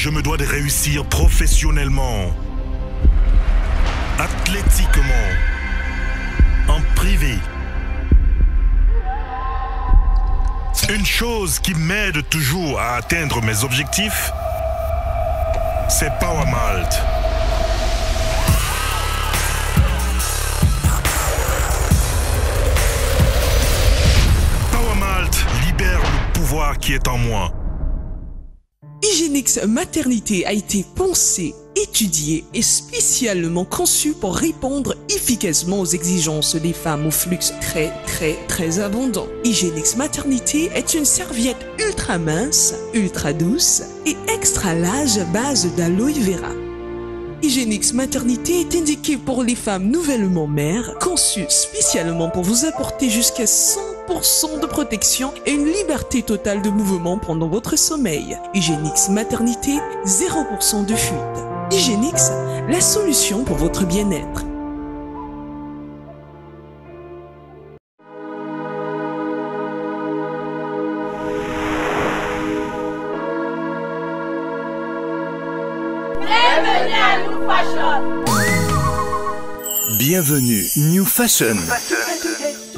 je me dois de réussir professionnellement, athlétiquement, en privé. Une chose qui m'aide toujours à atteindre mes objectifs, c'est Power Malt. Power Malt libère le pouvoir qui est en moi. Hygienix Maternité a été pensé, étudié et spécialement conçu pour répondre efficacement aux exigences des femmes au flux très abondant. Hygienix Maternité est une serviette ultra mince, ultra douce et extra large à base d'aloe vera. Hygienix Maternité est indiqué pour les femmes nouvellement mères, conçue spécialement pour vous apporter jusqu'à 100% de protection et une liberté totale de mouvement pendant votre sommeil. Hygienix Maternité, 0% de fuite. Hygienix, la solution pour votre bien-être. Bienvenue, New Fashion.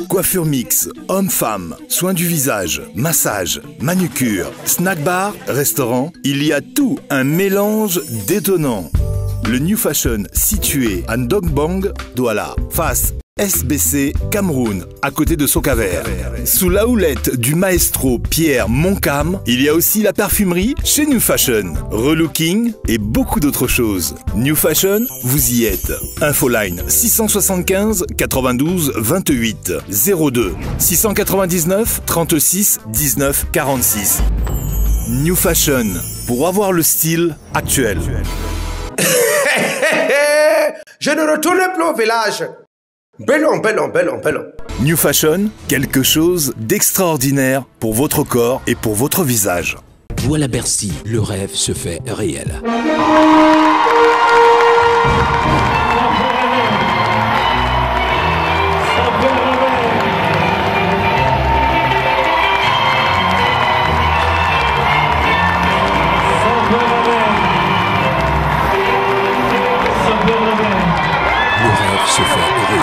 Coiffure mix, homme-femme, soins du visage, massage, manucure, snack bar, restaurant, il y a tout un mélange détonnant. Le New Fashion situé à Ndongbang, Douala, face SBC Cameroun, à côté de Sokaver. Sous la houlette du maestro Pierre Moncam, il y a aussi la parfumerie chez New Fashion, relooking et beaucoup d'autres choses. New Fashion, vous y êtes. Infoline 675 92 28 02 699 36 19 46. New Fashion, pour avoir le style actuel. Je ne retourne plus au village. Bellon. New Fashion, quelque chose d'extraordinaire pour votre corps et pour votre visage. Voilà Bercy, le rêve se fait réel. Se fait réel.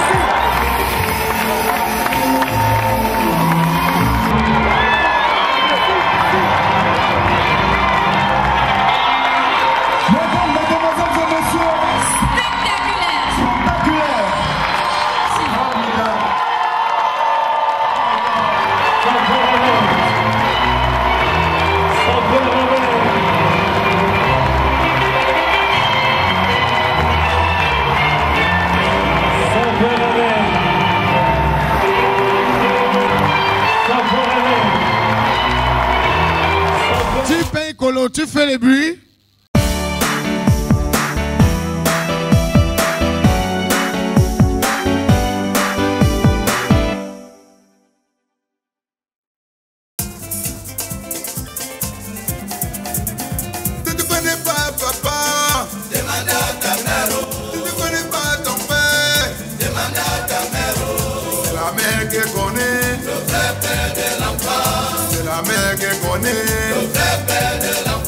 Tu fais les bruits. Tu ne connais pas papa, demande à ta mère. Tu ne connais pas ton père, demande à ta mère. C'est la mère qui connaît le vrai père de l'enfant. C'est la mère qui connaît le vrai père de l'enfant.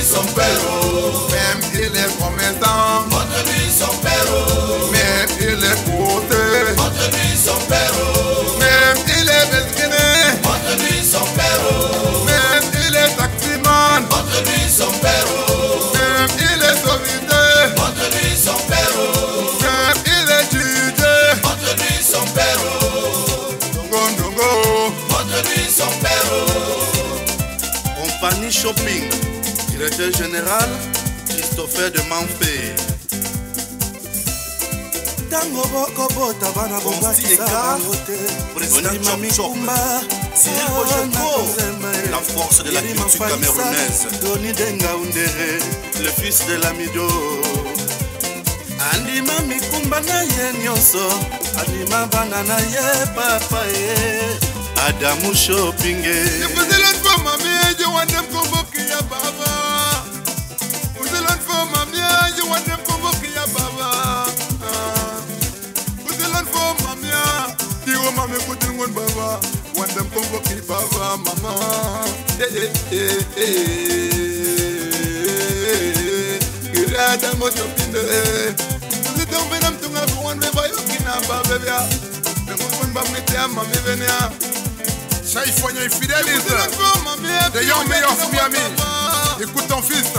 Son père, même il est commettant, montre-lui son père, même il est côté, montre-lui son père, même il est mesquiné, montre-lui son père, même il est taximan, montre-lui son père, même il est solitaire, montre-lui son père, même il est jugé, montre-lui son père, montre-lui son père. Compagnie Shopping, directeur général, Christopher de Manfé. Tango boko bota bana Bongaka, président Chop Chop, Cyril Bojoko, la force de la culture camerounaise. Doni Denga Undere, le fils de l'Amido. Andima mikumba na ye nyonso, andima bana na ye papa ye. Adamu Shopping. Je faisais la femme, mais je vois baba, when them Congo ki baba mama. Kirada moto pinde. Nous tombons dans tout un point de voyage qui n'a pas bébé. Mais mon bon bam était à ma mévenia. Ça il faut y fidélise. De young mayor of Miami. Écoute ton fils.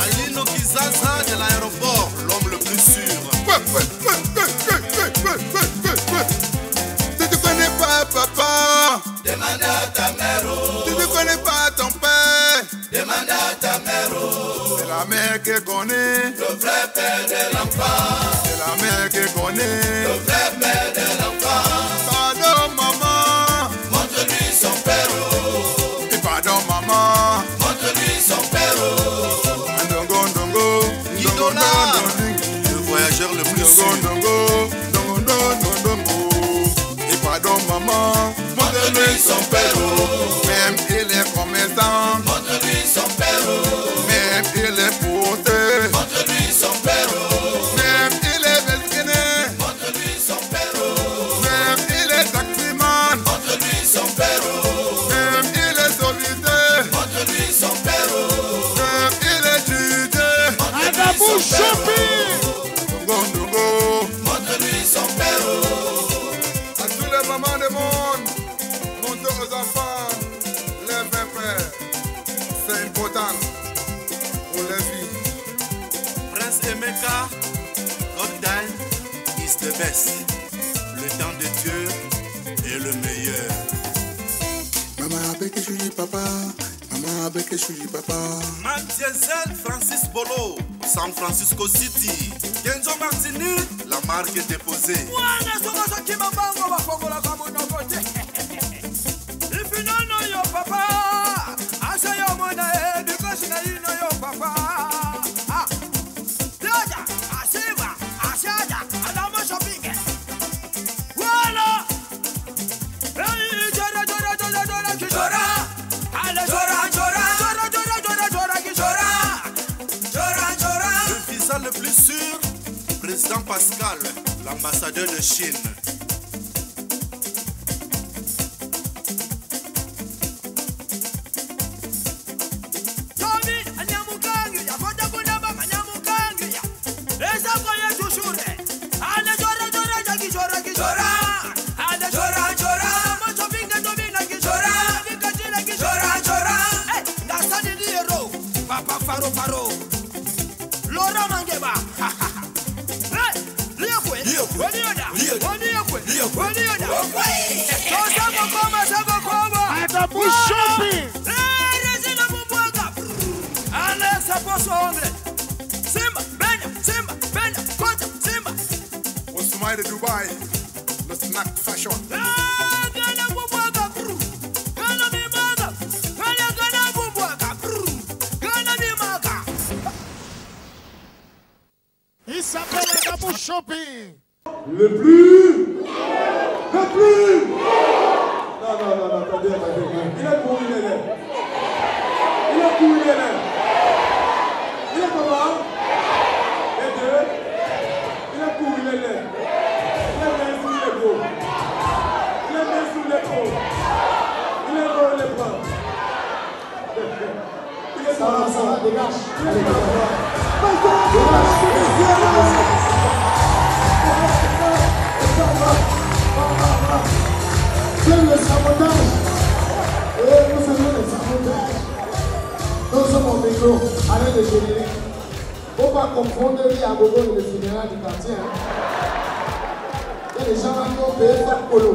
Alino Kizaza de l'aéroport, l'homme le plus sûr. Tu te connais pas papa, Demande à ta mère. tu ne connais pas ton père. Demande à ta mère. C'est la mère qui connaît, Le vrai père de l'enfant. c'est la mère qui connaît. Le vrai père de l'enfant. Pardon maman, Montre-lui son père. et pardon maman. Montre-lui son père. Ndongo ndongo, ndongo ndongo, Le voyageur le plus ndongo sûr. ndongo, ndongo ndongo ndongo. Et pardon maman, Montre-lui son père. même il est commettant, Montre-lui son père. même il est porté, Montre-lui son père. même il est mesquiné, Montre-lui son père. même il est taximan, Montre-lui son père. même il est solitaire, Montre-lui son père. même il est jugé. Montre-lui son père. Ndongo ndongo, Montre-lui son père. à tous les mamans du monde, montez aux enfants, les vrais pères. C'est important pour les vies. Prince Emeka, God time is the best. Le temps de Dieu est le meilleur. Maman avec que je dis papa, maman avec que je dis papa. Man Diesel Francis Bolo, San Francisco City. Kenzo Martini, la marque est déposée. Le visa le plus sûr, président Pascal, l'ambassadeur de Chine. Ousmane de Dubaï, le snack fashion. Il s'appelle Adamo Shopping. Le plus. Non, attendez. Il est pour, il est là. Il est comment? Les deux. Il est pour, il est là. Il est bien sous les gros. Il est bien sous les gros. Il est gros, il est blanc. Il est ça va, dégage. Allez, C'est le sabotage. Et nous savons le sabotage. Nous sommes au micro, avec le générique. Il ne faut pas confondre lui à Gogo et le funéraire du quartier. Il y a des gens là qui ont payé femmes polo.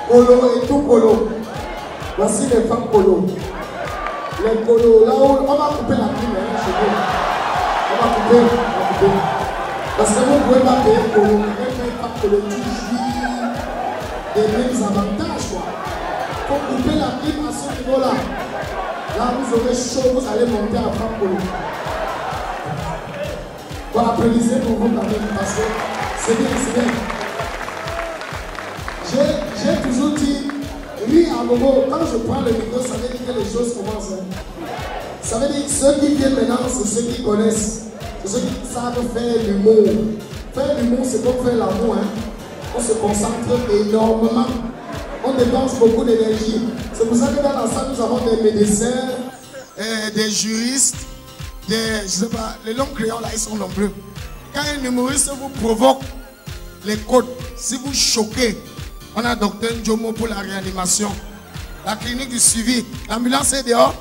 Polo et tout polo. Voici les femmes polo. Les polos, là où on va couper la prime chez nous. On va couper. Parce que vous ne pouvez pas payer polo. Vous ne pouvez pas polo toujours. Des mêmes avantages, quoi. Il faut couper la prime à ce niveau-là. Là, vous aurez chaud, vous allez monter à femme polo. Bon, applaudissez pour vous, parce que c'est bien, c'est bien. j'ai toujours dit, oui, à Gogo, quand je prends le micro, ça veut dire que les choses commencent. Hein. Ça veut dire que ceux qui viennent maintenant, c'est ceux qui connaissent. C'est ceux qui savent faire l'humour. Faire l'humour, c'est comme faire l'amour. Hein. On se concentre énormément. On dépense beaucoup d'énergie. C'est pour ça que dans la salle, nous avons des médecins, des juristes, je sais pas, les longs crayons là, ils sont nombreux. Quand un humoriste vous provoque les côtes, si vous choquez, on a Dr Njomo pour la réanimation. La clinique du suivi, l'ambulance est dehors.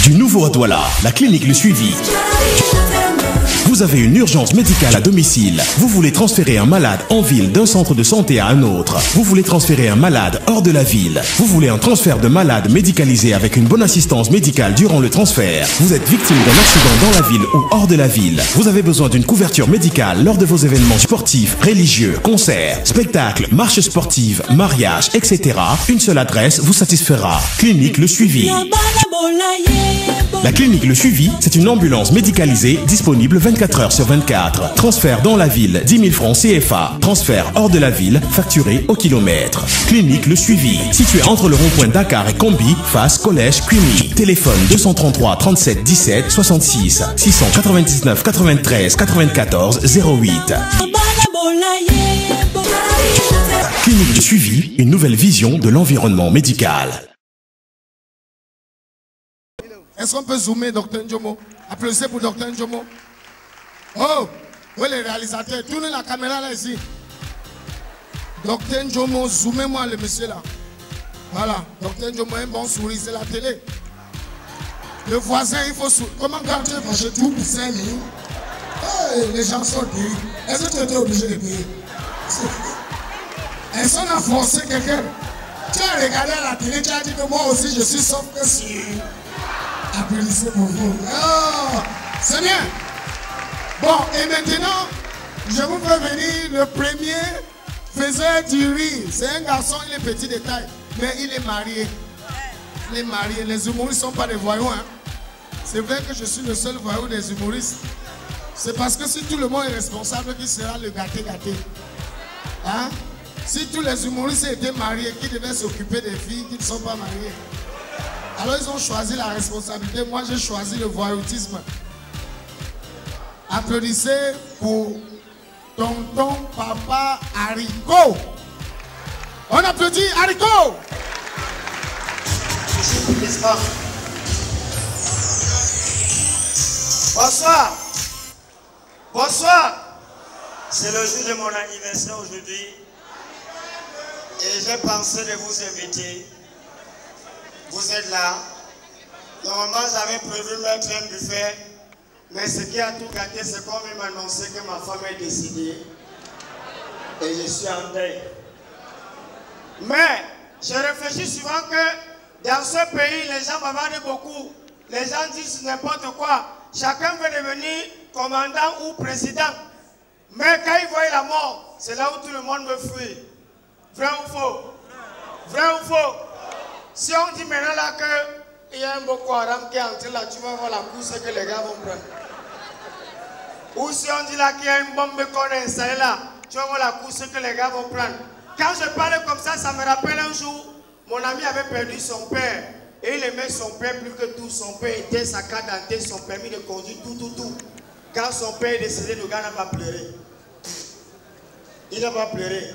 Du nouveau à Douala, la clinique Le Suivi. Vous avez une urgence médicale à domicile. Vous voulez transférer un malade en ville d'un centre de santé à un autre. Vous voulez transférer un malade hors de la ville. Vous voulez un transfert de malade médicalisé avec une bonne assistance médicale durant le transfert. Vous êtes victime d'un accident dans la ville ou hors de la ville. Vous avez besoin d'une couverture médicale lors de vos événements sportifs, religieux, concerts, spectacles, marches sportives, mariages, etc. Une seule adresse vous satisfera. Clinique Le Suivi. La clinique Le Suivi, c'est une ambulance médicalisée disponible 24 heures sur 24. Transfert dans la ville, 10 000 francs CFA. Transfert hors de la ville, facturé au kilomètre. Clinique Le Suivi, située entre le rond-point Dakar et Combi, face collège Cuny. Téléphone 233 37 17 66 699 93 94 08. Clinique Le Suivi, une nouvelle vision de l'environnement médical. Est-ce qu'on peut zoomer Dr Njomo? Applaudissez pour Dr Njomo. Oh, oui les réalisateurs, tournez la caméra là ici. Dr Njomo, zoomez-moi le monsieur là. Voilà, Dr Njomo, un bon sourire, c'est la télé. Le voisin, il faut sourire. Comment garder parce que tout pour 5 minutes? Hey, les gens sont payés. Est-ce que tu étais obligé de payer? Est-ce qu'on a forcé quelqu'un? Tu as regardé à la télé, tu as dit que moi aussi je suis sauf que si. Applaudissez pour vous. Oh, c'est bien. Bon, et maintenant, je vous fais venir le premier faiseur du riz. C'est un garçon, il est petit de taille, mais il est marié. Il est marié. Les humoristes ne sont pas des voyous. Hein. C'est vrai que je suis le seul voyou des humoristes. C'est parce que si tout le monde est responsable, qui sera le gâté-gâté? Hein? Si tous les humoristes étaient mariés, qui devaient s'occuper des filles qui ne sont pas mariées? Alors ils ont choisi la responsabilité. Moi j'ai choisi le voyoutisme. Applaudissez pour tonton papa Haricot. On applaudit Haricot. Bonsoir. Bonsoir. C'est le jour de mon anniversaire aujourd'hui. Et j'ai pensé de vous inviter. Vous êtes là. Normalement, j'avais prévu mettre un buffet. Mais ce qui a tout gâté, c'est qu'on m'a annoncé que ma femme est décédée. Et je suis en deuil. Mais, je réfléchis souvent que dans ce pays, les gens bavardent beaucoup. Les gens disent n'importe quoi. Chacun veut devenir commandant ou président. Mais quand ils voient la mort, c'est là où tout le monde veut fuir. Vrai ou faux? Vrai ou faux? Si on dit maintenant là qu'il y a un Boko Haram qui est entré là, tu vas voir la course que les gars vont prendre. Ou si on dit là qu'il y a une bombe qu'on a installée là, tu vas voir la course que les gars vont prendre. Quand je parle comme ça me rappelle un jour, mon ami avait perdu son père. Et il aimait son père plus que tout. Son père était sa carte d'identité, son permis de conduire, tout. Quand son père est décédé, le gars n'a pas pleuré. Il n'a pas pleuré.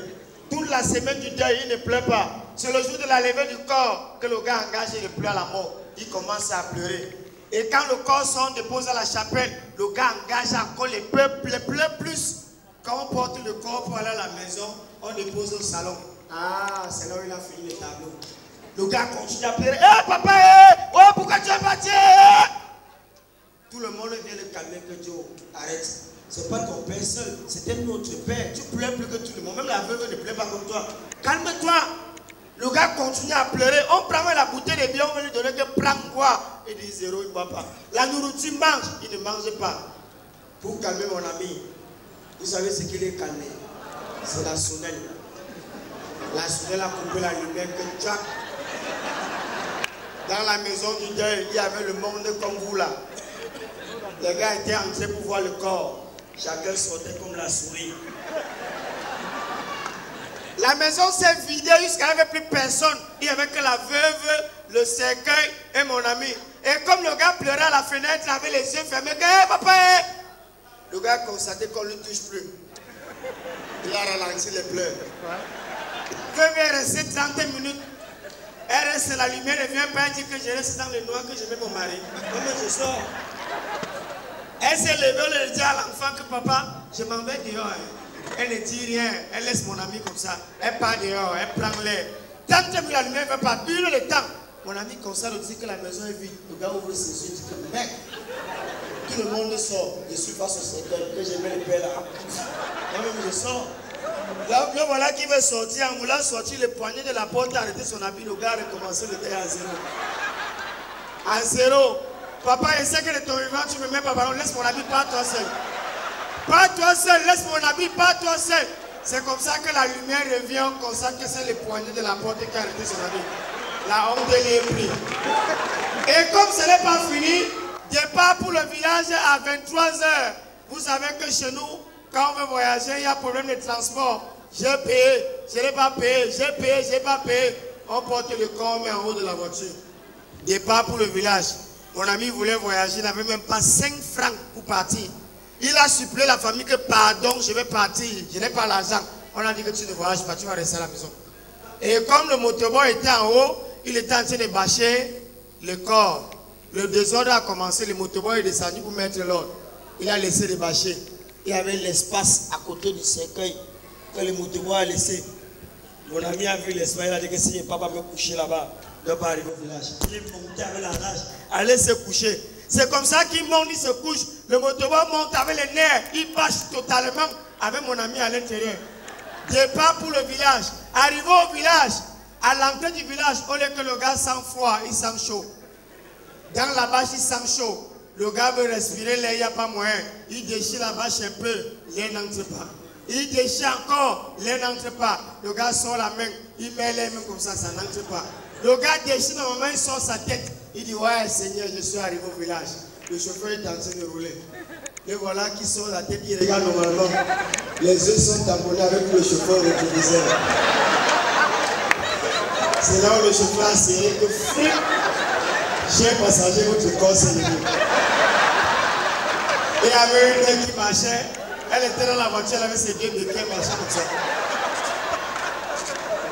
Toute la semaine du deuil, il ne pleure pas. C'est le jour de la levée du corps que le gars engage et il pleure à la mort. Il commence à pleurer. Et quand le corps sont déposé à la chapelle, le gars engage encore les peuples, les pleure plus. Quand on porte le corps pour aller à la maison, on dépose au salon. Ah, c'est là où il a fini le tableau. Le gars continue à pleurer. Hé, papa, oh, pourquoi tu es parti? Tout le monde vient le calmer que Dieu arrête. C'est pas ton père seul, c'était notre père. Tu pleures plus que tout le monde. Même la veuve ne pleure pas comme toi. Calme-toi. Le gars continue à pleurer. On prend la bouteille de bière, on va lui donner que prends quoi? Il dit zéro, il ne boit pas. La nourriture mange, il ne mange pas. Pour calmer mon ami, vous savez ce qu'il est calmé? C'est la sonnelle. La sonnelle a coupé la lumière que Jack. Dans la maison du deuil, il y avait le monde comme vous là. Les gars étaient entrés pour voir le corps. Chacun sortait comme la souris. La maison s'est vidée jusqu'à n'y avait plus personne. Il n'y avait que la veuve, le cercueil et mon ami. Et comme le gars pleurait à la fenêtre avec les yeux fermés, hey, papa, hey! Le gars a constaté qu'on ne le touche plus. Il a ralenti les pleurs. Veuve est restée 30 minutes. Elle reste la lumière, elle ne vient pas dire que je reste dans le noir, que je mets mon mari. Comme je sors. Elle s'est levée, elle dit à l'enfant que papa, je m'en vais dehors. Elle ne dit rien, elle laisse mon ami comme ça. Elle part dehors, elle prend l'air. Tant que la lumière ne va pas, une le temps. Mon ami constate aussi que la maison est vide. Le gars ouvre ses yeux, dit que mec, tout le monde sort. Je suis face au secteur, que je mets le père là. Moi-même je sors. Là, voilà qui veut sortir. En voulant sortir, le poignet de la porte a arrêté son habit. Le gars a recommencé le terrain à zéro. À zéro. Papa, il sait que de ton vivant, tu me mets pas ballon. Laisse mon habit, pas toi seul. Pas toi seul, laisse mon habit, pas toi seul. C'est comme ça que la lumière revient. On constate que c'est le poignet de la porte qui a arrêté son habit. La honte est prise. Et comme ce n'est pas fini, départ pour le village à 23h. Vous savez que chez nous, quand on veut voyager, il y a problème de transport. J'ai payé, je n'ai pas payé, j'ai payé, je n'ai pas payé. On porte le corps, on met en haut de la voiture. Départ pour le village. Mon ami voulait voyager, il n'avait même pas 5 francs pour partir. Il a supplié la famille que pardon, je vais partir, je n'ai pas l'argent. On a dit que tu ne voyages pas, tu vas rester à la maison. Et comme le motoboy était en haut, il était en train de bâcher le corps. Le désordre a commencé, le motoboy est descendu pour mettre l'ordre. Il a laissé le bâcher. Il y avait l'espace à côté du cercueil que le motoboy a laissé. Mon ami a vu l'espace, il a dit que si papa me coucher là-bas, il ne doit pas arriver au village. Il est monté avec la rage, allez se coucher. C'est comme ça qu'il monte, il se couche. Le motoboy monte avec les nerfs, il bâche totalement avec mon ami à l'intérieur. Départ pour le village. Arrivé au village, à l'entrée du village, au lieu que le gars sent froid, il sent chaud. Dans la bâche, il sent chaud. Le gars veut respirer, l'air, il n'y a pas moyen. Il déchire la bâche un peu, l'air n'entre pas. Il déchire encore, l'air n'entre pas. Le gars sort la main, il met les mains comme ça n'entre pas. Le gars déchire, normalement, il sort sa tête. Il dit, ouais, Seigneur, je suis arrivé au village. Le chauffeur est en train de rouler. Et voilà qui sort la tête, il regarde normalement. Les yeux sont tamponnés avec le chauffeur rétroviseur. C'est là où le chauffeur a serré que fric. Cher passager, votre corps s'est levé. Et il y avait une dame qui marchait. Elle était dans la voiture, elle avait ses deux béquilles, elle marchait comme ça.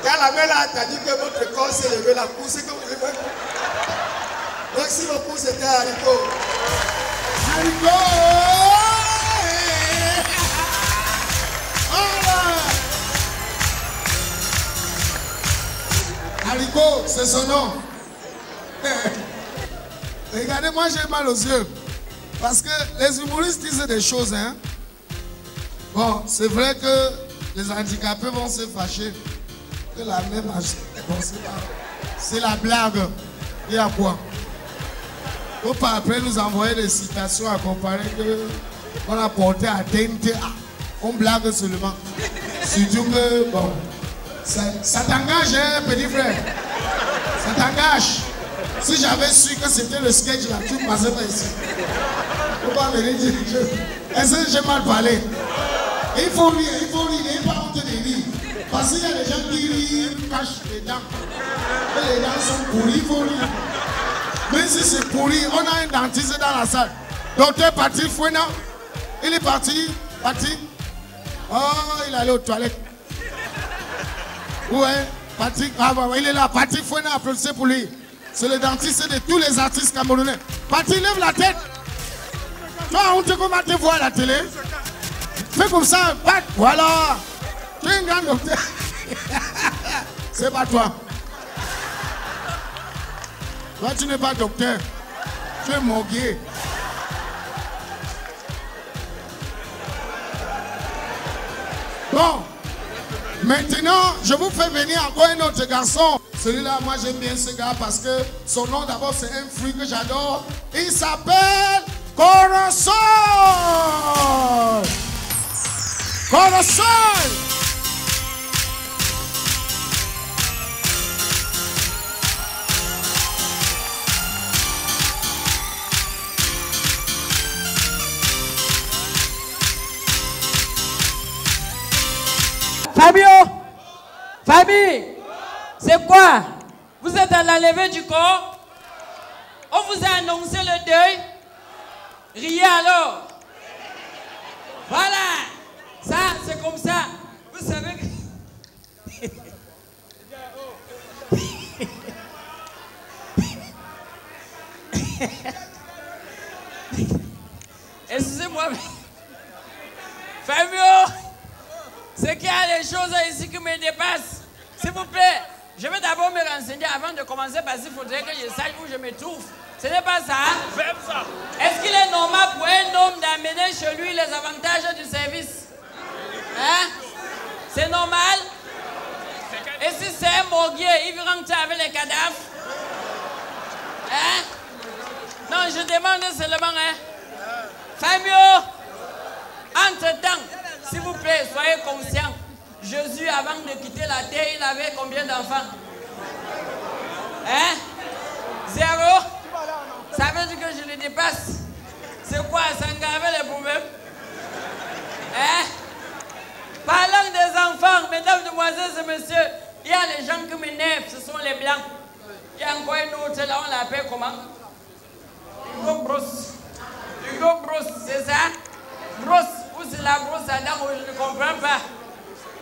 Quand la mère a entendu que votre corps s'est levé, la course, c'est comme vous voulez. Merci beaucoup, c'était Haricot. Haricot! Haricot, c'est son nom. Regardez, moi j'ai mal aux yeux. Parce que les humoristes disent des choses, hein. Bon, c'est vrai que les handicapés vont se fâcher. Que la même... Bon, c'est la blague. Il y a quoi? Faut pas après nous envoyer des citations à comparer qu'on a porté à TNT. On blague seulement. Surtout que, bon, ça t'engage, hein, petit frère. Ça t'engage. Si j'avais su que c'était le sketch là, tu ne passais pas ici. Faut pas venir dire est-ce que j'ai mal parlé? Il faut rire, il faut rire, il n'y a pas honte de rire. Parce qu'il y a des gens qui rient, cachent les dents. Et les dents sont pourries, il faut rire. Mais si c'est pourri, on a un dentiste dans la salle. Docteur Patrick Fouena, il est parti. Oh, il est allé aux toilettes. Ouais, Patrick, il est là. Patrick Fouena, applaudissez pour lui. C'est le dentiste de tous les artistes camerounais. Patrick, lève la tête. Toi, on te comment te voir à la télé? Fais comme ça, Pat, voilà. Tu es un grand docteur. C'est pas toi. Toi, tu n'es pas docteur. Tu es morguier. Bon. Maintenant, je vous fais venir encore un autre garçon. Celui-là, moi j'aime bien ce gars parce que son nom d'abord c'est un fruit que j'adore. Il s'appelle Corosol. Corosol. Fabio, famille, c'est quoi? Vous êtes à la levée du corps? On vous a annoncé le deuil? Riez alors. Voilà. Ça, c'est comme ça. Vous savez que... Excusez-moi, Fabio, c'est qu'il y a des choses ici qui me dépassent. S'il vous plaît, je vais d'abord me renseigner avant de commencer parce qu'il faudrait que je sache où je me trouve. Ce n'est pas ça. Est-ce qu'il est normal pour un homme d'amener chez lui les avantages du service? Hein? C'est normal? Et si c'est un morguier, il veut rentrer avec les cadavres? Hein? Non, je demande seulement, hein? Fabio, entre-temps, s'il vous plaît, soyez conscients. Jésus, avant de quitter la terre, il avait combien d'enfants? Hein? 0? Ça veut dire que je le dépasse. C'est quoi? Ça aggrave les problèmes? Hein? Parlant des enfants, mesdames, demoiselles et messieurs, il y a les gens qui m'énervent, ce sont les blancs. Il y a encore un autre là, on l'appelle comment? Hugo Brosse. Hugo Brosse, c'est ça? Brosse, ou c'est la brosse à dents, je ne comprends pas.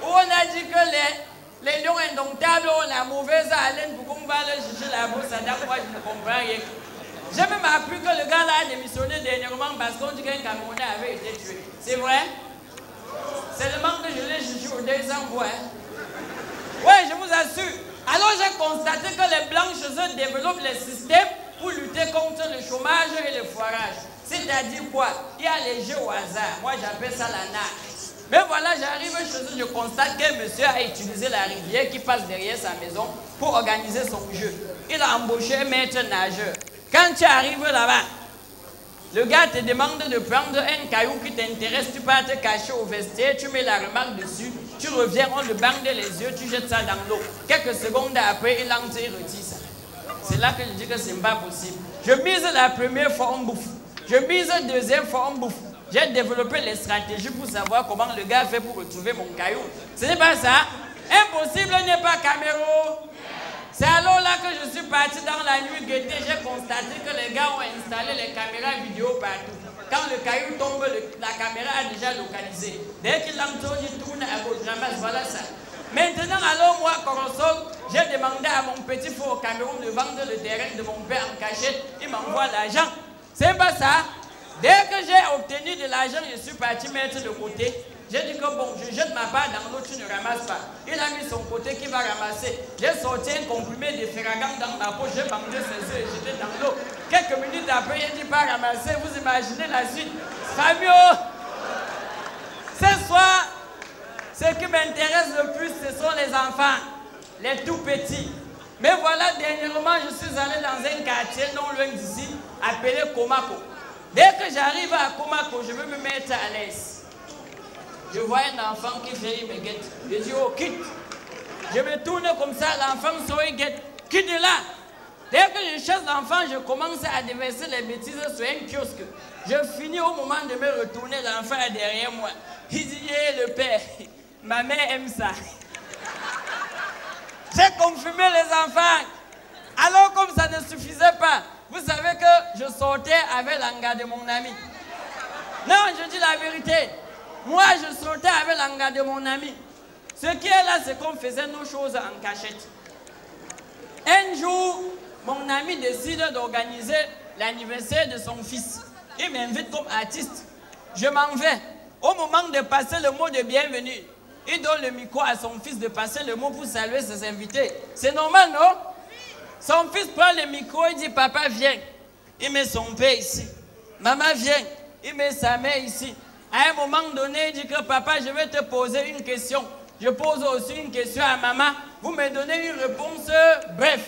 Où on a dit que les lions indomptables ont la mauvaise haleine pour qu'on va aller chercher la brosse à dents, moi je ne comprends rien. J'ai même appris que le gars là a démissionné dernièrement parce qu'on dit qu'un Camerounais avait été tué. C'est vrai? Seulement que je l'ai cherché au 200 voix. Oui, je vous assure. Alors j'ai constaté que les blancs chez eux développent les systèmes pour lutter contre le chômage et le foirage. C'est-à-dire quoi? Il y a les jeux au hasard. Moi j'appelle ça la nage. Mais voilà, j'arrive chez eux, je constate qu'un monsieur a utilisé la rivière qui passe derrière sa maison pour organiser son jeu. Il a embauché un maître nageur. Quand tu arrives là-bas, le gars te demande de prendre un caillou qui t'intéresse, tu pars te cacher au vestiaire, tu mets la remarque dessus, tu reviens, on le bande les yeux, tu jettes ça dans l'eau. Quelques secondes après, il entre et retire ça. C'est là que je dis que ce n'est pas possible. Je mise la première fois, on bouffe. Je mise la deuxième fois, on bouffe. J'ai développé les stratégies pour savoir comment le gars fait pour retrouver mon caillou. Ce n'est pas ça. Impossible n'est pas Caméro. C'est alors là que je suis parti dans la nuit guetter. J'ai constaté que les gars ont installé les caméras vidéo partout. Quand le caillou tombe, la caméra a déjà localisé. Dès qu'il entre, il tourne à gauche, ramasse, voilà ça. Maintenant, alors moi, Corosol, j'ai demandé à mon petit frère au Cameroun de vendre le terrain de mon père en cachette. Il m'envoie l'argent. C'est pas ça. Dès que j'ai obtenu de l'argent, je suis parti mettre de côté. J'ai dit que bon, je jette ma part dans l'eau, tu ne ramasses pas. Il a mis son côté qui va ramasser. J'ai sorti un comprimé de Ferragan dans ma poche, j'ai bandé ses yeux et jeté dans l'eau. Quelques minutes après, il dit pas ramasser. Vous imaginez la suite? Fabio, ce soir, ce qui m'intéresse le plus, ce sont les enfants, les tout petits. Mais voilà, dernièrement, je suis allé dans un quartier non loin d'ici, appelé Komako. Dès que j'arrive à Komako, je veux me mettre à l'aise. Je vois un enfant qui fait, il me guette. Je dis, oh, quitte. Je me tourne comme ça, l'enfant sort, il guette. Quitte de là. Dès que je chasse l'enfant, je commence à déverser les bêtises sur un kiosque. Je finis au moment de me retourner, l'enfant est derrière moi. Il dit, le père, ma mère aime ça. J'ai confirmé les enfants. Alors comme ça ne suffisait pas, vous savez que je sortais avec l'anga de mon ami. Non, je dis la vérité. Moi, je sortais avec l'anga de mon ami. Ce qui est là, c'est qu'on faisait nos choses en cachette. Un jour, mon ami décide d'organiser l'anniversaire de son fils. Il m'invite comme artiste. Je m'en vais. Au moment de passer le mot de bienvenue, il donne le micro à son fils de passer le mot pour saluer ses invités. C'est normal, non? Son fils prend le micro, il dit, papa, viens. Il met son père ici. Maman, viens. Il met sa mère ici. À un moment donné, il dit que papa, je vais te poser une question. Je pose aussi une question à maman. Vous me donnez une réponse bref.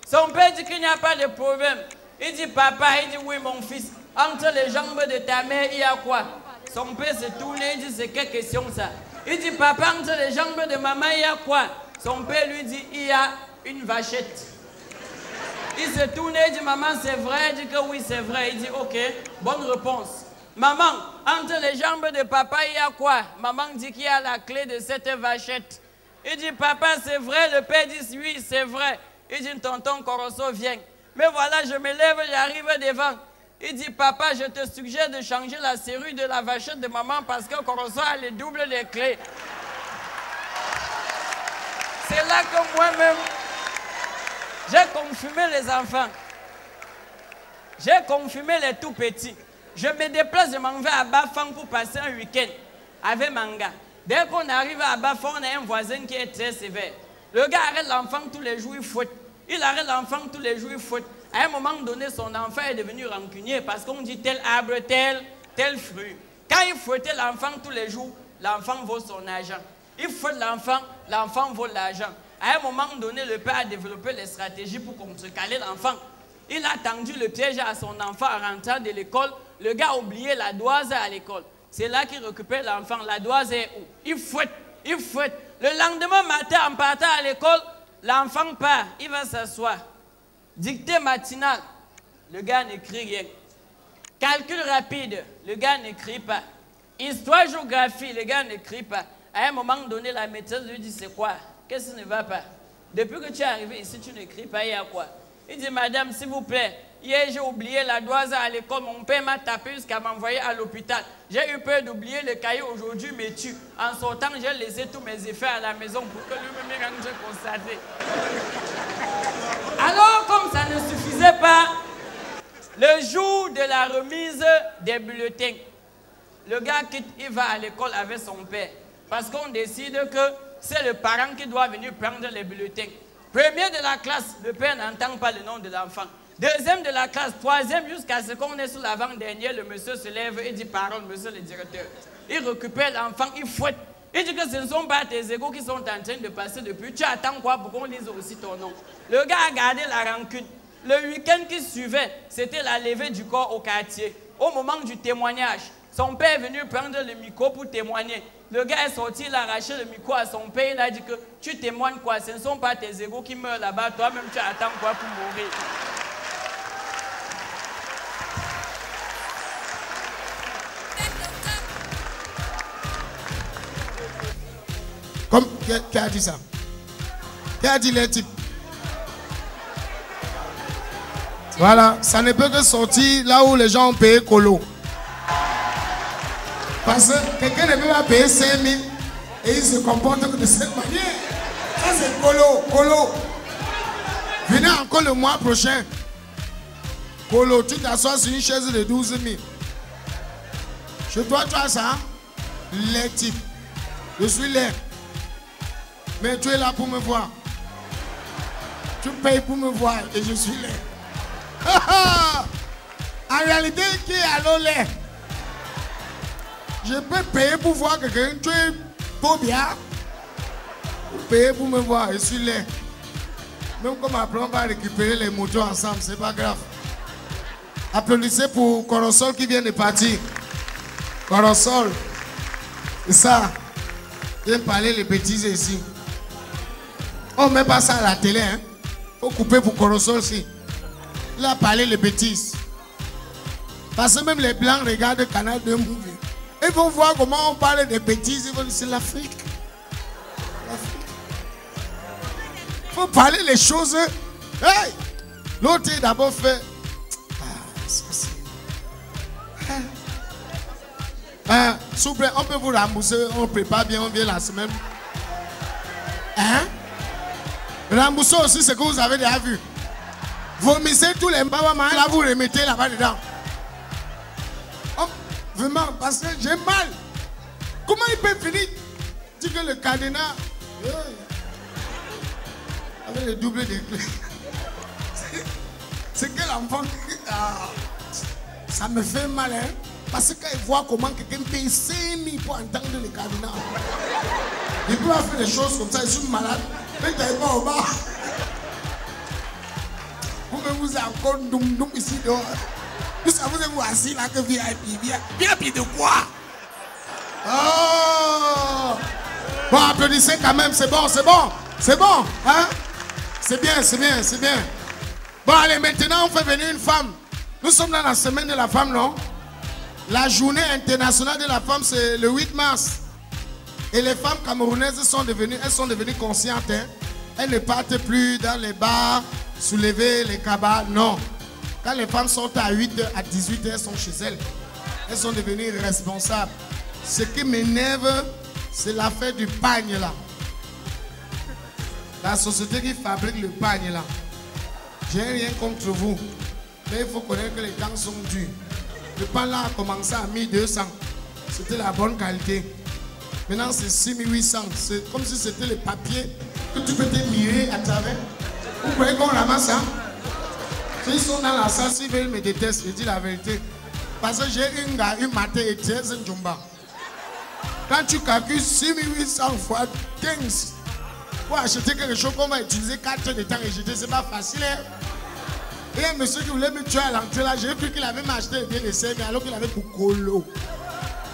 Son père dit qu'il n'y a pas de problème. Il dit, papa, il dit, oui, mon fils. Entre les jambes de ta mère, il y a quoi? Son père se tourne et il dit, c'est quelle question ça? Il dit, papa, entre les jambes de maman, il y a quoi? Son père lui dit, il y a une vachette. Il se tourne et dit, maman, c'est vrai? Il dit que oui, c'est vrai. Il dit, ok, bonne réponse. Maman, entre les jambes de papa, il y a quoi? Maman dit qu'il y a la clé de cette vachette. Il dit, papa, c'est vrai? Le père dit, oui, c'est vrai. Il dit, tonton Corosso, viens. Mais voilà, je me lève, j'arrive devant. Il dit, papa, je te suggère de changer la serrure de la vachette de maman parce que Corosso a le double des clés. C'est là que moi-même, j'ai confirmé les enfants. J'ai confirmé les tout petits. Je me déplace, je m'en vais à Bafang pour passer un week-end avec Manga. Dès qu'on arrive à Bafang, on a un voisin qui est très sévère. Le gars arrête l'enfant tous les jours, il fouette. Il arrête l'enfant tous les jours, il fouette. À un moment donné, son enfant est devenu rancunier parce qu'on dit tel arbre, tel fruit. Quand il fouettait l'enfant tous les jours, l'enfant vaut son argent. Il fouette l'enfant, l'enfant vaut l'argent. À un moment donné, le père a développé les stratégies pour contrecarrer l'enfant. Il a tendu le piège à son enfant en rentrant de l'école. Le gars a oublié la doise à l'école. C'est là qu'il récupère l'enfant. La doise est où? Il fouette, il fouette. Le lendemain matin, en partant à l'école, l'enfant part, il va s'asseoir. Dictée matinale, le gars n'écrit rien. Calcul rapide, le gars n'écrit pas. Histoire-géographie, le gars n'écrit pas. À un moment donné, la maîtresse lui dit, c'est quoi? Qu'est-ce qui ne va pas? Depuis que tu es arrivé ici, tu n'écris pas, il y a quoi? Il dit, madame, s'il vous plaît, hier j'ai oublié la doise à l'école, mon père m'a tapé jusqu'à m'envoyer à l'hôpital. J'ai eu peur d'oublier le cahier, aujourd'hui me tue. En sortant, j'ai laissé tous mes effets à la maison pour que lui-même rentre constater. Alors, comme ça ne suffisait pas, le jour de la remise des bulletins, le gars quitte, il va à l'école avec son père. Parce qu'on décide que c'est le parent qui doit venir prendre les bulletins. Premier de la classe, le père n'entend pas le nom de l'enfant. Deuxième de la classe, troisième, jusqu'à ce qu'on est sur l'avant-dernier, le monsieur se lève et dit parole, monsieur le directeur. Il récupère l'enfant, il fouette. Il dit que ce ne sont pas tes égaux qui sont en train de passer depuis. Tu attends quoi pour qu'on lise aussi ton nom? Le gars a gardé la rancune. Le week-end qui suivait, c'était la levée du corps au quartier. Au moment du témoignage, son père est venu prendre le micro pour témoigner. Le gars est sorti, il a arraché le micro à son père. Il a dit que tu témoignes quoi? Ce ne sont pas tes égaux qui meurent là-bas. Toi-même, tu attends quoi pour mourir? Comme, qui a dit ça? Qui a dit les types? Voilà, ça ne peut que sortir là où les gens ont payé colo. Parce que quelqu'un ne peut pas payer 5 000 et il se comporte de cette manière. Ça c'est colo, colo. Venez encore le mois prochain. Colo, tu t'assois sur une chaise de 12 000. Chez toi, tu as ça? Les types. Je suis laid. Mais tu es là pour me voir. Tu payes pour me voir et je suis laid. En réalité, qui est alors laid? Je peux payer pour voir quelqu'un. Tu es beau bien. Vous payez pour me voir, je suis laid. Même comme après on va récupérer les motos ensemble, c'est pas grave. Applaudissez pour Corosol qui vient de partir. Corosol. C'est ça. Viens parler les bêtises ici. On ne met pas ça à la télé. Hein. Faut couper pour Corosol aussi. Il a parlé les bêtises. Parce que même les blancs regardent le canal de Movie. Ils vont voir comment on parle des bêtises. Ils vont dire c'est l'Afrique. Il faut parler les choses. Hey! L'autre est d'abord fait. S'il vous plaît, on peut vous rembourser. On prépare bien, on vient la semaine. Hein? Rembourser aussi ce que vous avez déjà vu. Vomissez tous les mbabamans. Là, vous remettez là-bas dedans. Oh, vraiment, parce que j'ai mal. Comment il peut finir? Dit que le cadenas. Avec le double des clés. C'est que l'enfant. Ça me fait mal, hein? Parce qu'il voit comment quelqu'un paye 5 000 pour entendre le cadenas. Il peut faire des choses comme ça, ils sont malades. Mais tu n'es pas au bar. Vous êtes encore doum ici dehors. Vous savez, vous êtes assis là que VIP. VIP de quoi? Oh! Bon, applaudissez quand même, c'est bon, c'est bon. C'est bon, hein? C'est bien, c'est bien, c'est bien. Bon, allez, maintenant, on fait venir une femme. Nous sommes dans la semaine de la femme, non? La journée internationale de la femme, c'est le 8 mars. Et les femmes camerounaises sont devenues conscientes. Hein. Elles ne partent plus dans les bars, soulever les cabas. Non. Quand les femmes sont à 8h, à 18h, elles sont chez elles. Elles sont devenues responsables. Ce qui m'énerve, c'est l'affaire du pagne là. La société qui fabrique le pagne là. J'ai rien contre vous. Mais il faut connaître que les temps sont durs. Le pain là a commencé à 1200. C'était la bonne qualité. Maintenant c'est 6800. C'est comme si c'était le papier que tu peux te mirer à travers. Vous croyez qu'on ramasse ça? Ils sont dans la salle, s'ils veulent me détester, je dis la vérité. Parce que j'ai une matin et 13 Njumba. Quand tu calcules 6800 fois 15, pour acheter quelque chose qu'on va utiliser 4 heures de temps et jeter, c'est pas facile. Hein? Et un monsieur qui voulait me tuer à l'entrée là, j'ai cru qu'il avait m'acheté bien les mais alors qu'il avait pour colo.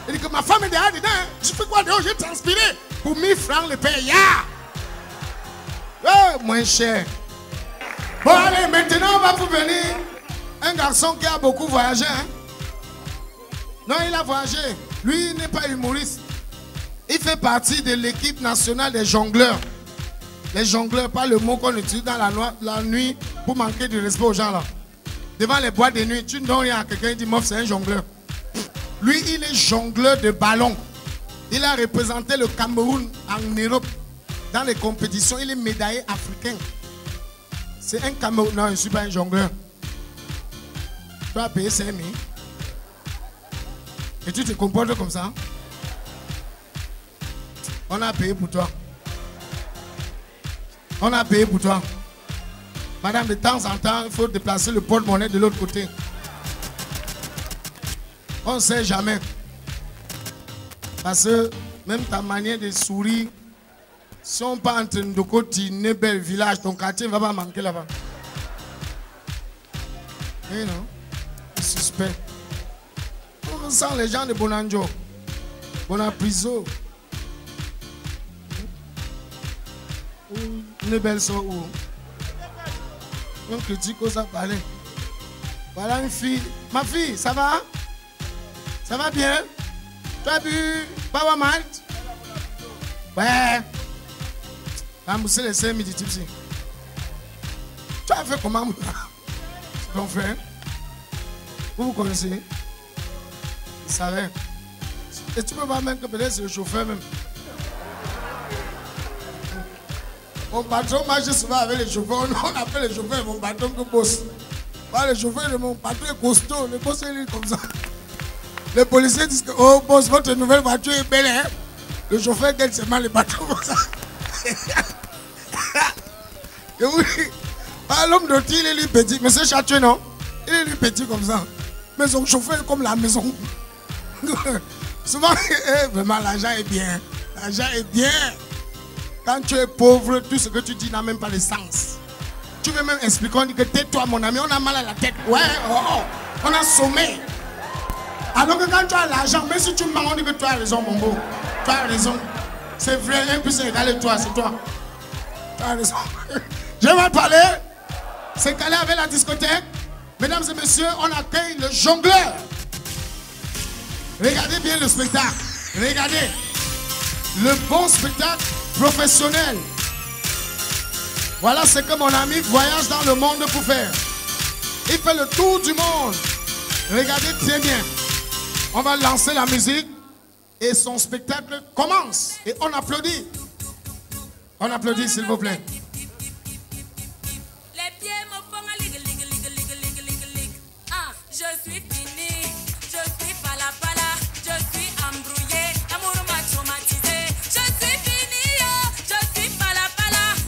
Il dit que ma femme est derrière dedans. Hein? Je fais quoi dehors? J'ai transpiré. Pour 1000 francs le paye. Oh, moins cher. Bon allez, maintenant on va vous venir un garçon qui a beaucoup voyagé. Hein? Non, il a voyagé. Lui, il n'est pas humoriste. Il fait partie de l'équipe nationale des jongleurs. Les jongleurs, pas le mot qu'on utilise dans la nuit pour manquer de respect aux gens là. Devant les boîtes de nuit, tu ne donnes rien à quelqu'un, il dit mof, c'est un jongleur. Lui, il est jongleur de ballon. Il a représenté le Cameroun en Europe dans les compétitions. Il est médaillé africain. C'est un Cameroun. Non, je ne suis pas un jongleur. Tu vas payer 5 000. Et tu te comportes comme ça. On a payé pour toi. On a payé pour toi. Madame, de temps en temps, il faut déplacer le porte-monnaie de l'autre côté. On ne sait jamais. Parce que même ta manière de sourire, si on part entre Ndoko, Nebel, village, ton quartier ne va pas manquer là-bas. Eh non, c'est suspect. On sent les gens de Bonanjo, Bonapriso. Nebel sont où? On critique où ça parlait. Voilà une fille. Ma fille, ça va? Ça va bien? Tu as bu Power Malt? Ouais. La mousse les 5 midi tipsy. Tu as fait comment? C'est ton frère. Vous vous connaissez? Il savait. Et tu peux voir même que peut-être c'est le chauffeur même. Mon patron marche souvent avec les chauffeurs. On appelle les chauffeurs mon patron que boss. Le chauffeur de mon patron est costaud. Le boss est comme ça. Les policiers disent que, oh boss, votre nouvelle voiture est belle, hein? Le chauffeur gagne seulement le patron comme ça. Et oui, l'homme de il est lui petit. Monsieur Château, non? Il est lui petit comme ça. Mais son chauffeur est comme la maison. Souvent, vraiment, l'argent est bien. L'argent est bien. Quand tu es pauvre, tout ce que tu dis n'a même pas de sens. Tu veux même expliquer, on dit que tais-toi mon ami, on a mal à la tête. Ouais, on a sommeil. Alors que quand tu as l'argent, même si tu mens, on dit que tu as raison mon beau. Tu as raison. C'est vrai, 1 plus 1 égale toi, c'est toi. Tu as raison. Je vais parler. C'est calé avec la discothèque. Mesdames et messieurs, on accueille le jongleur. Regardez bien le spectacle. Regardez. Le bon spectacle professionnel. Voilà ce que mon ami voyage dans le monde pour faire. Il fait le tour du monde. Regardez très bien. On va lancer la musique et son spectacle commence. Et on applaudit. On applaudit s'il vous plaît. Les pieds me font un ligue. Ah, je suis fini. Je suis pala. Je suis embrouillé. L'amour m'a traumatisé. Je suis fini. Je suis pala.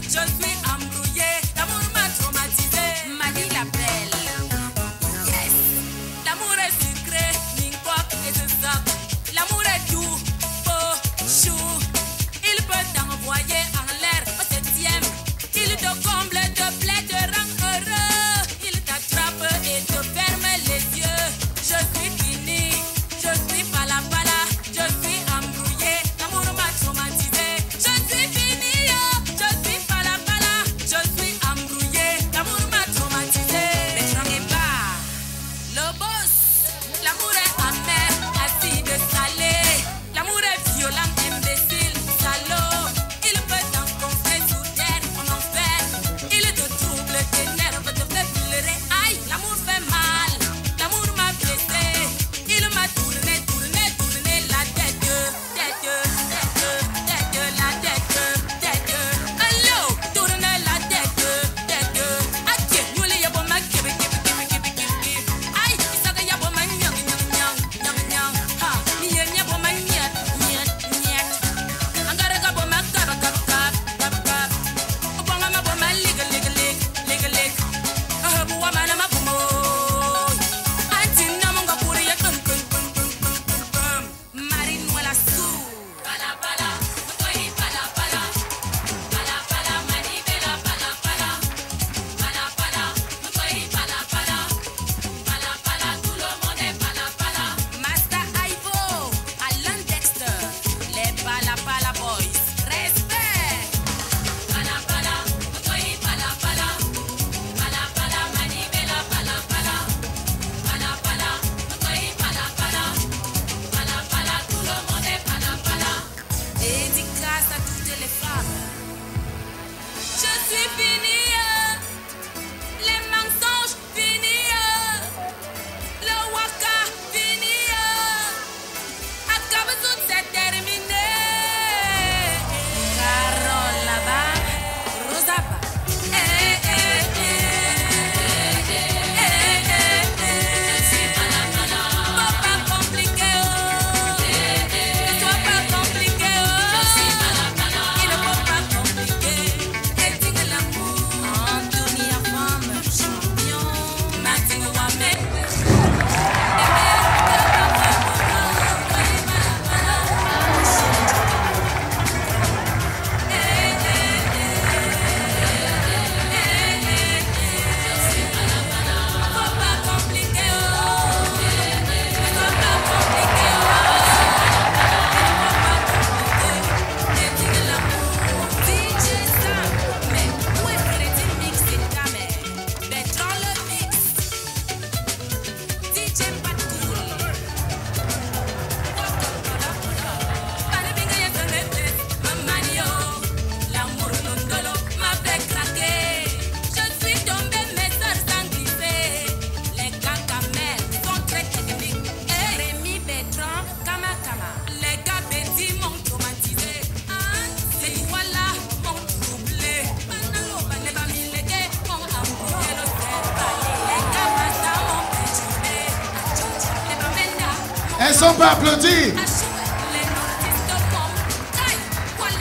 Je suis embrouillé. L'amour m'a traumatisé. Mani la belle. Yes. L'amour est sucré. N'importe et de ça. L'amour est doux. Beau, chou. Il peut t'envoyer en l'air au 7e. maison peut applaudir.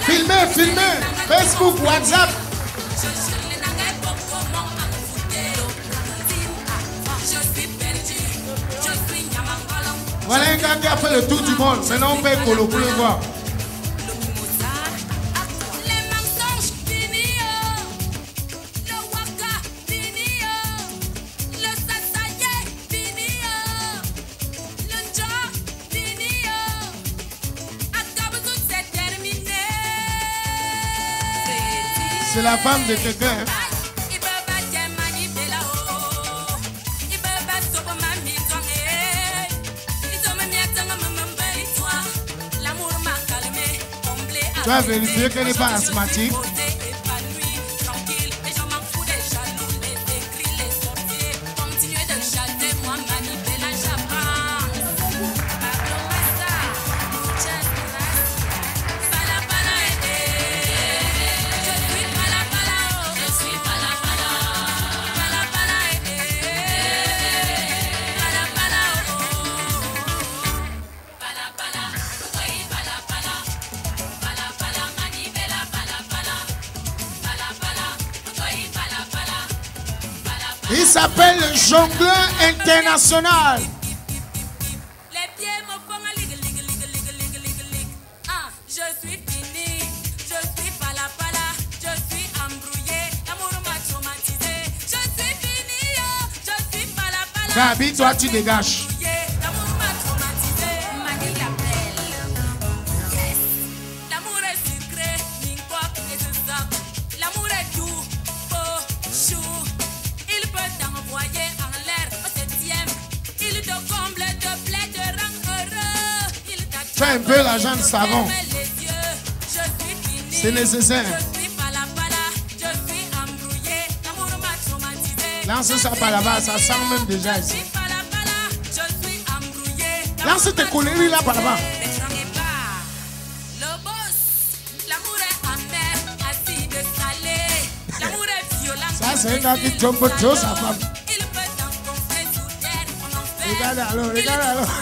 Filmez, filmez. Facebook, WhatsApp. Voilà un gars qui a fait le tour du monde. Maintenant on paye Colo pour le voir. C'est la femme de quelqu'un. Hein? Tu as vérifié qu'elle n'est pas asthmatique. Il s'appelle le jongleur international. Les pieds me font un ligue. Ah, je suis fini, je suis pala, je suis embrouillé, l'amour m'a traumatisé. Je suis fini, je suis pala. Gabi, toi tu dégages. L'amour m'a traumatisé, Mani l'appelle. Yes, l'amour est sucré, Ningwa et ce sac. L'amour est doux, beau, chou. Il peut t'envoyer en l'air au 7e. Il te comble de plaie, te rend heureux. Il t'attend. Fais un peu l'argent de savon. C'est nécessaire. Lance ça par là-bas, ça sent même déjà ici. Lance tes conneries là par là-bas. Le boss, l'amour est amer, acide, salé. L'amour est violent. Ça c'est un gars qui tombe trop sa femme. Il peut t'enfoncer sous terre, on en fait. Regarde alors, regarde alors.